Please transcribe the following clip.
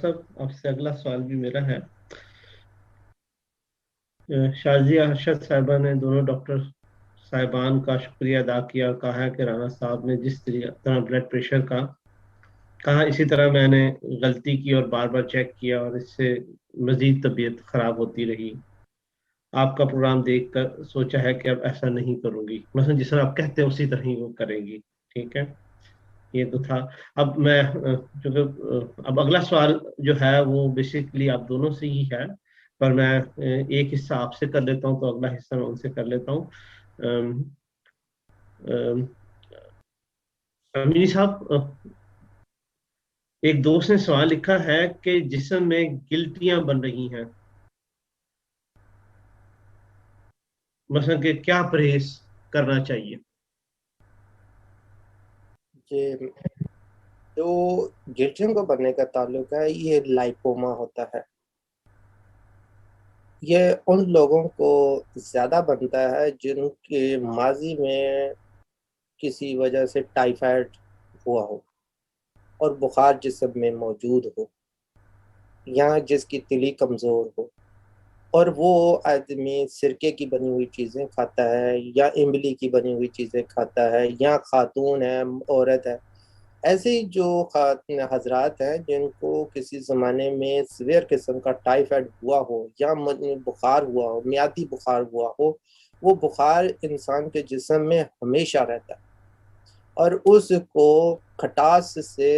صاحب آپ سے اگلا سوال بھی میرا ہے۔ شازیہ ارشد صاحبہ نے دونوں ڈاکٹر صاحبان کا شکریہ ادا کیا اور کہا کہ رانا صاحب نے جس طرح بلڈ پریشر کا کہا، اسی طرح میں نے غلطی کی اور بار بار چیک کیا اور اس سے مزید طبیعت خراب ہوتی رہی۔ آپ کا پروگرام دیکھ کر سوچا ہے کہ اب ایسا نہیں کروں گی، مثلا جس طرح آپ کہتے ہیں اسی طرح ہی وہ کریں گی۔ ٹھیک ہے، یہ تو تھا۔ اب میں چونکہ اب اگلا سوال جو ہے وہ بیسیکلی آپ دونوں سے ہی ہے، پر میں ایک حصہ آپ سے کر لیتا ہوں تو اگلا حصہ میں ان سے کر لیتا ہوں۔ امینی صاحب، ایک دوست نے سوال لکھا ہے کہ جسم میں گلٹیاں بن رہی ہیں، مثلا کہ کیا پرہیز کرنا چاہیے؟ یہ جو گلٹیوں کو بننے کا تعلق ہے، یہ لائپوما ہوتا ہے۔ یہ ان لوگوں کو زیادہ بنتا ہے جن کے ماضی میں کسی وجہ سے ٹائیفائڈ ہوا ہو اور بخار جسم میں موجود ہو، یا جس کی تلی کمزور ہو، اور وہ آدمی سرکے کی بنی ہوئی چیزیں کھاتا ہے یا املی کی بنی ہوئی چیزیں کھاتا ہے، یا خاتون ہے، عورت ہے، ایسے جو حضرات ہیں جن کو کسی زمانے میں سویر قسم کا ٹائیفائڈ ہوا ہو یا بخار ہوا ہو، میعادی بخار ہوا ہو، وہ بخار انسان کے جسم میں ہمیشہ رہتا ہے اور اس کو کھٹاس سے